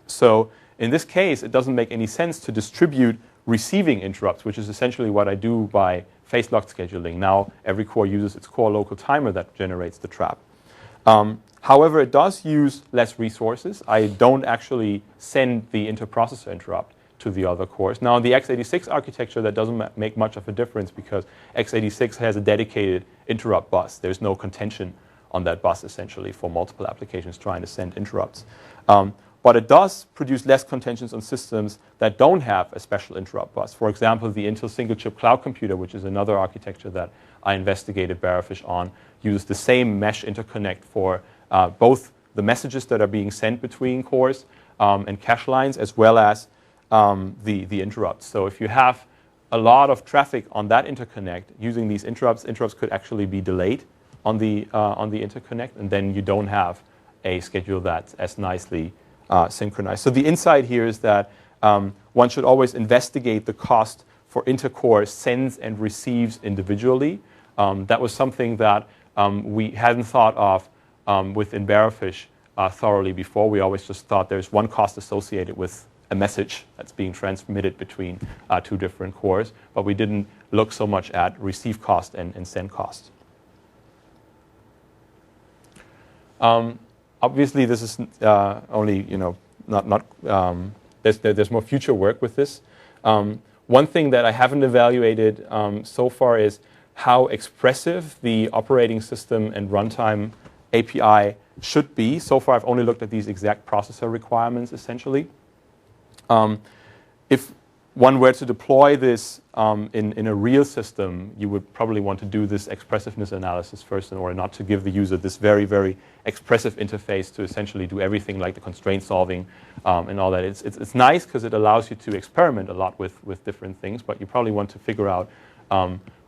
So in this case, it doesn't make any sense to distribute receiving interrupts, which is essentially what I do by Facelock scheduling. Now every core uses its core local timer that generates the trap. However, it does use less resources. I don't actually send the interprocessor interrupt to the other cores. Now, in the x86 architecture, that doesn't make much of a difference because x86 has a dedicated interrupt bus. There's no contention on that bus, essentially, for multiple applications trying to send interrupts. but it does produce less contentions on systems that don't have a special interrupt bus. For example, the Intel single-chip cloud computer, which is another architecture that I investigated Barefish on, uses the same mesh interconnect for both the messages that are being sent between cores and cache lines, as well as the interrupts. So if you have a lot of traffic on that interconnect using these interrupts could actually be delayed on the interconnect, and then you don't have a schedule that's as nicely synchronized. So the insight here is that one should always investigate the cost for intercore sends and receives individually. That was something that we hadn't thought of within Barefish thoroughly before. We always just thought there's one cost associated with a message that's being transmitted between two different cores, but we didn't look so much at receive cost and send cost. Obviously, this is only, there's more future work with this. One thing that I haven't evaluated so far is how expressive the operating system and runtime API should be. So far, I've only looked at these exact processor requirements, essentially. If one were to deploy this in a real system, you would probably want to do this expressiveness analysis first in order not to give the user this very, very expressive interface to essentially do everything like the constraint solving and all that. It's nice because it allows you to experiment a lot with different things, but you probably want to figure out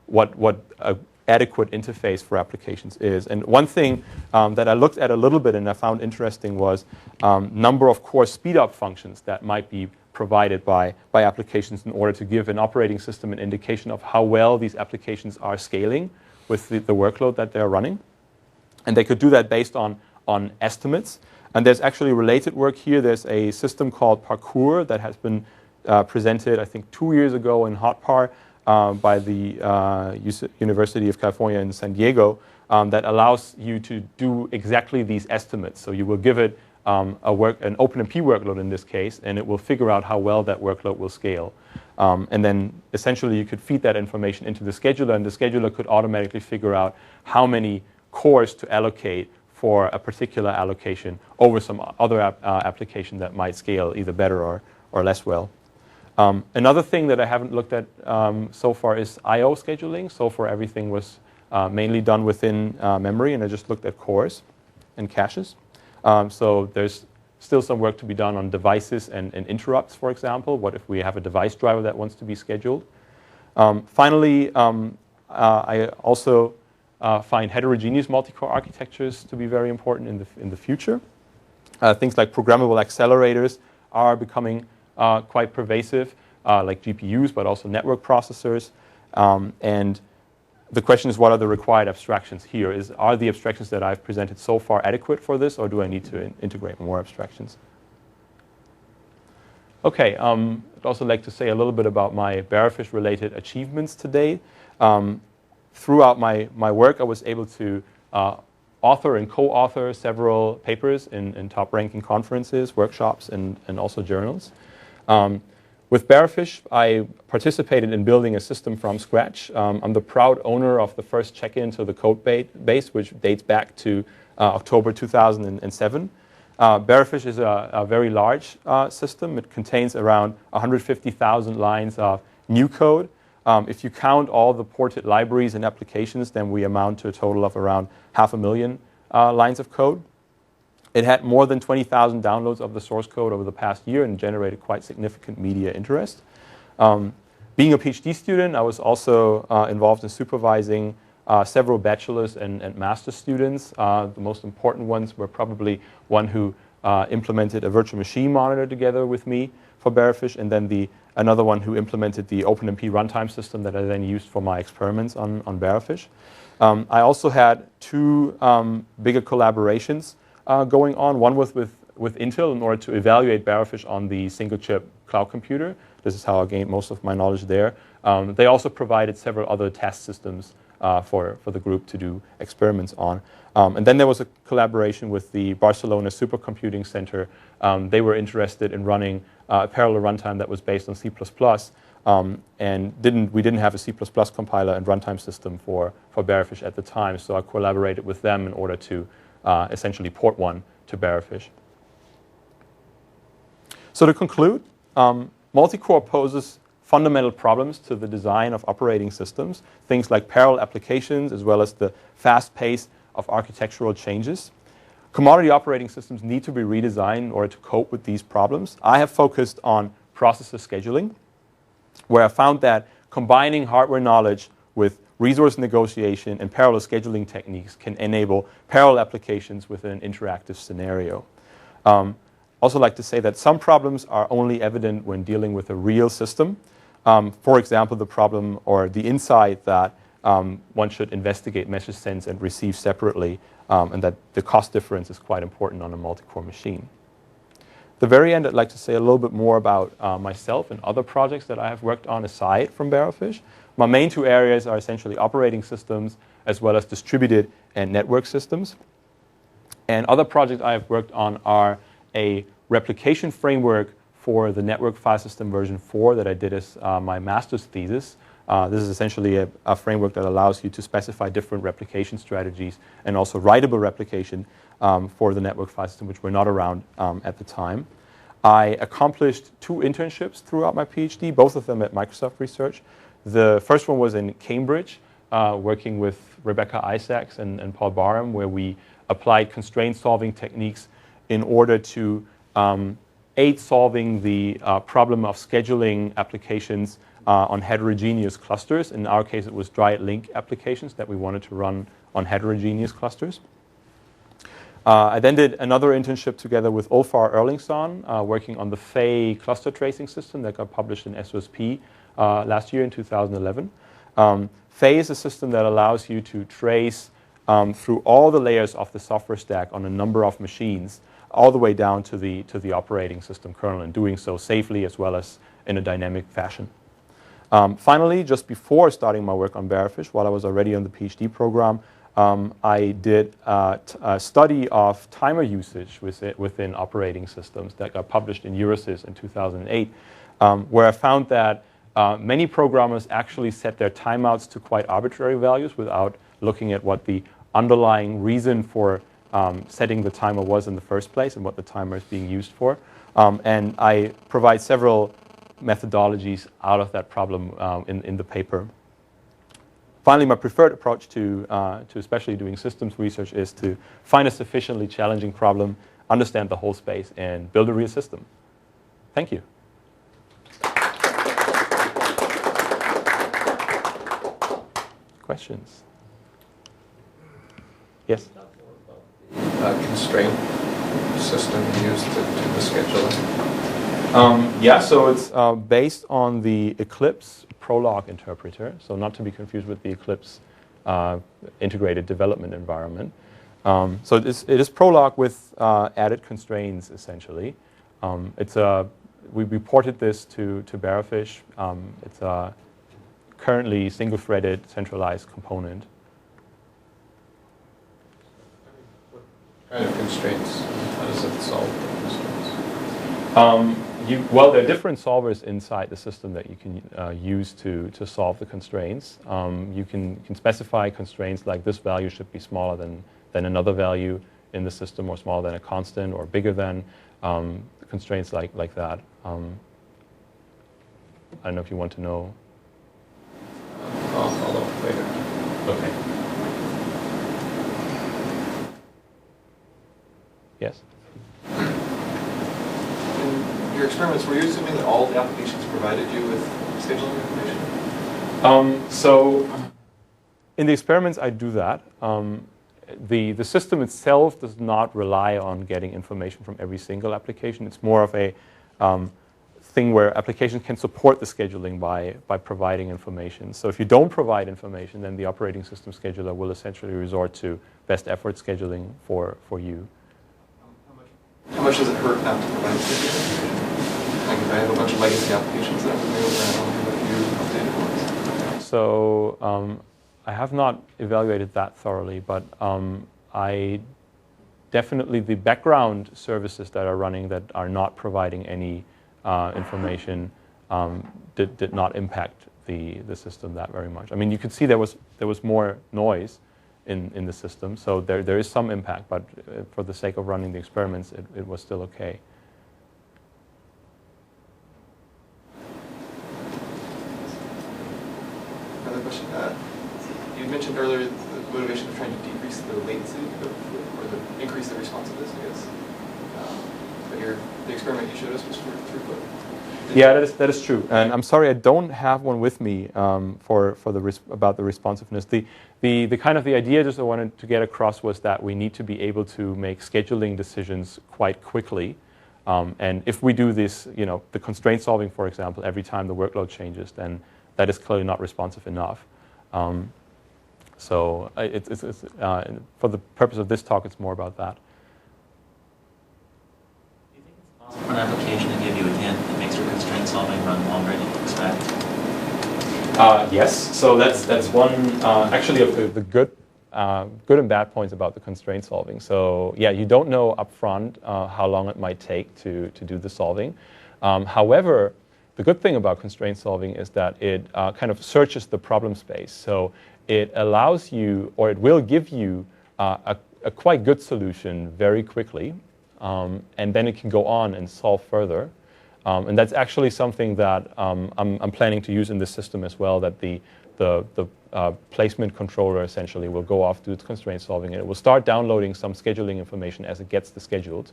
what an adequate interface for applications is. And one thing that I looked at a little bit and I found interesting was number of core speedup functions that might be provided by applications in order to give an operating system an indication of how well these applications are scaling with the workload that they're running. And they could do that based on estimates. And there's actually related work here. There's a system called Parkour that has been presented, I think, 2 years ago in HotPar by the University of California in San Diego that allows you to do exactly these estimates. So you will give it an OpenMP workload in this case, and it will figure out how well that workload will scale. And then essentially you could feed that information into the scheduler, and the scheduler could automatically figure out how many cores to allocate for a particular allocation over some other application that might scale either better or less well. Another thing that I haven't looked at so far is I/O scheduling. So far everything was mainly done within memory, and I just looked at cores and caches. So there's still some work to be done on devices and interrupts, for example. What if we have a device driver that wants to be scheduled? Finally, I also find heterogeneous multicore architectures to be very important in the future. Things like programmable accelerators are becoming quite pervasive, like GPUs, but also network processors. And the question is, what are the required abstractions here? Are the abstractions that I've presented so far adequate for this, or do I need to integrate more abstractions? Okay, I'd also like to say a little bit about my Barefish-related achievements today. Throughout my work, I was able to author and co-author several papers in top-ranking conferences, workshops, and also journals. With Barefish, I participated in building a system from scratch. I'm the proud owner of the first check-in to the code base, which dates back to October 2007. Barefish is a very large system. It contains around 150,000 lines of new code. If you count all the ported libraries and applications, then we amount to a total of around 500,000 lines of code. It had more than 20,000 downloads of the source code over the past year and generated quite significant media interest. Being a PhD student, I was also involved in supervising several bachelor's and master's students. The most important ones were probably one who implemented a virtual machine monitor together with me for Barefish, and then another one who implemented the OpenMP runtime system that I then used for my experiments on Barefish. I also had two bigger collaborations going on. One was with Intel in order to evaluate Barefish on the single-chip cloud computer. This is how I gained most of my knowledge there. They also provided several other test systems for the group to do experiments on. And then there was a collaboration with the Barcelona Supercomputing Center. They were interested in running a parallel runtime that was based on C++, and we didn't have a C++ compiler and runtime system for Barefish at the time, so I collaborated with them in order to essentially port one to Barefish. So to conclude, Multicore poses fundamental problems to the design of operating systems, things like parallel applications as well as the fast pace of architectural changes. Commodity operating systems need to be redesigned in order to cope with these problems. I have focused on processor scheduling, where I found that combining hardware knowledge with resource negotiation and parallel scheduling techniques can enable parallel applications within an interactive scenario. Also like to say that some problems are only evident when dealing with a real system. For example, the problem or the insight that one should investigate message sends and receive separately, and that the cost difference is quite important on a multi-core machine. At the very end, I'd like to say a little bit more about myself and other projects that I have worked on aside from Barrelfish. My main two areas are essentially operating systems as well as distributed and network systems. And other projects I have worked on are a replication framework for the network file system version 4 that I did as my master's thesis. This is essentially a framework that allows you to specify different replication strategies and also writable replication for the network file system, which were not around at the time. I accomplished 2 internships throughout my PhD, both of them at Microsoft Research. The first one was in Cambridge, working with Rebecca Isaacs and Paul Barham, where we applied constraint solving techniques in order to aid solving the problem of scheduling applications on heterogeneous clusters. In our case, it was dry link applications that we wanted to run on heterogeneous clusters. I then did another internship together with Ulfar Erlingsson, working on the Faye cluster tracing system that got published in SOSP last year in 2011. Faye is a system that allows you to trace through all the layers of the software stack on a number of machines, all the way down to the operating system kernel, and doing so safely as well as in a dynamic fashion. Finally, just before starting my work on Barefish, while I was already on the PhD program, I did a study of timer usage within operating systems that got published in Eurosys in 2008, where I found that many programmers actually set their timeouts to quite arbitrary values without looking at what the underlying reason for setting the timer was in the first place and what the timer is being used for. And I provide several methodologies out of that problem in the paper. Finally, my preferred approach to especially doing systems research is to find a sufficiently challenging problem, understand the whole space, and build a real system. Thank you. Questions? Yes? Constraint system used to do the scheduling? Yeah, so it's based on the Eclipse Prolog interpreter, so not to be confused with the Eclipse integrated development environment. So it is Prolog with added constraints, essentially. We reported this to Barefish. It's a currently single-threaded centralized component. What kind of constraints? How does it solve the constraints? Well, there are different solvers inside the system that you can use to solve the constraints. You can specify constraints like this value should be smaller than another value in the system, or smaller than a constant, or bigger than, constraints like that. I don't know if you want to know. I'll follow up later. Okay. Yes? In your experiments, were you assuming that all the applications provided you with scheduling information? So in the experiments, I do that. The system itself does not rely on getting information from every single application. It's more of a thing where applications can support the scheduling by providing information. So if you don't provide information, then the operating system scheduler will essentially resort to best effort scheduling for you. How much does it hurt not to provide information? Like if I have a bunch of legacy applications that I would be able to only have a few updated ones. So I have not evaluated that thoroughly, but I definitely, the background services that are running that are not providing any information did not impact the system that very much. I mean, you could see there was more noise in the system, so there is some impact, but for the sake of running the experiments, it was still okay. another question. You mentioned earlier the motivation of trying to decrease the latency or increase the responsiveness, I guess. But the experiment you showed us was for throughput. Yeah, that is true. And I'm sorry, I don't have one with me about the responsiveness. The kind of the idea just I wanted to get across was that we need to be able to make scheduling decisions quite quickly. And if we do this, the constraint solving, for example, every time the workload changes, then that is clearly not responsive enough. So for the purpose of this talk, it's more about that. For an application to give you a hint that makes your constraint solving run longer than you expect? Yes. So that's one actually of the good and bad points about the constraint solving. So yeah, you don't know upfront how long it might take to do the solving. However, the good thing about constraint solving is that it kind of searches the problem space. So it allows you, or it will give you a quite good solution very quickly. And then it can go on and solve further. And that's actually something that I'm planning to use in this system as well, that the placement controller essentially will go off to its constraint solving, and it will start downloading some scheduling information as it gets the scheduled.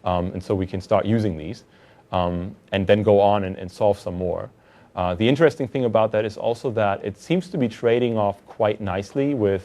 And so we can start using these and then go on and solve some more. The interesting thing about that is also that it seems to be trading off quite nicely with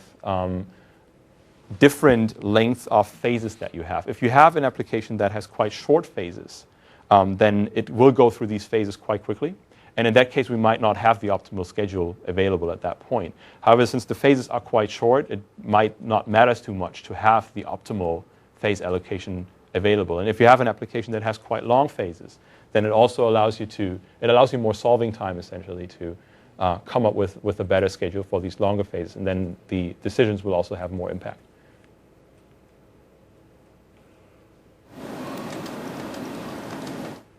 different lengths of phases that you have. If you have an application that has quite short phases, then it will go through these phases quite quickly. And in that case, we might not have the optimal schedule available at that point. However, since the phases are quite short, it might not matter too much to have the optimal phase allocation available. And if you have an application that has quite long phases, then it also allows you more solving time essentially to come up with a better schedule for these longer phases. And then the decisions will also have more impact.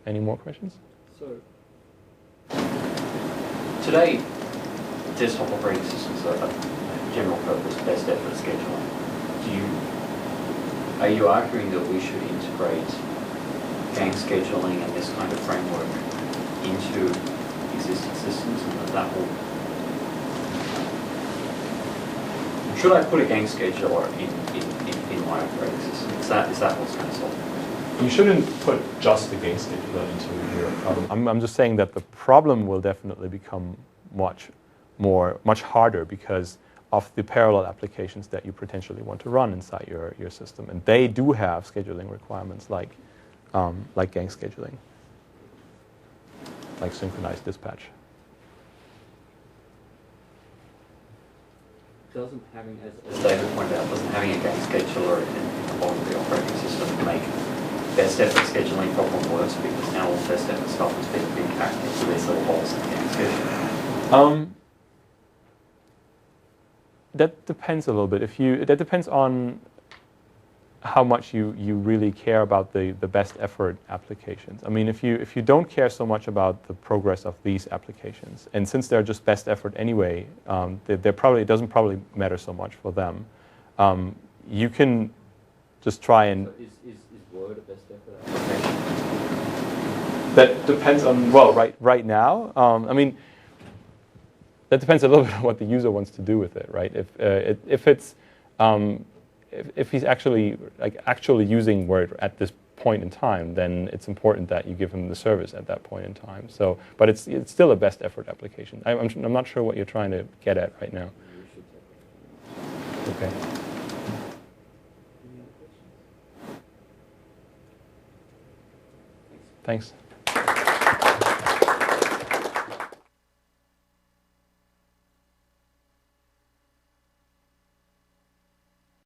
Any more questions? So, today, desktop operating systems are general purpose best effort scheduling. Are you arguing that we should integrate gang scheduling and this kind of framework into existing systems, and that will? Should I put a gang scheduler in my operating system? Is that what's going to solve it? You shouldn't put just the gang scheduler into your problem. I'm just saying that the problem will definitely become much harder because of the parallel applications that you potentially want to run inside your system. And they do have scheduling requirements like gang scheduling, like synchronized dispatch. As David pointed out, doesn't having a gang scheduler in the bottom of the operating system make best effort scheduling problem worse, because now all best effort stuff is being packed into these little holes in the gang scheduling? That depends a little bit. That depends on how much you really care about the best effort applications. I mean, if you don't care so much about the progress of these applications, and since they're just best effort anyway, it doesn't probably matter so much for them. You can just try and. So is Word a best effort application? That depends on right now. I mean, that depends a little bit on what the user wants to do with it, right? If he's actually using Word at this point in time, then it's important that you give him the service at that point in time. So, but it's still a best effort application. I'm not sure what you're trying to get at right now. Okay. Thanks.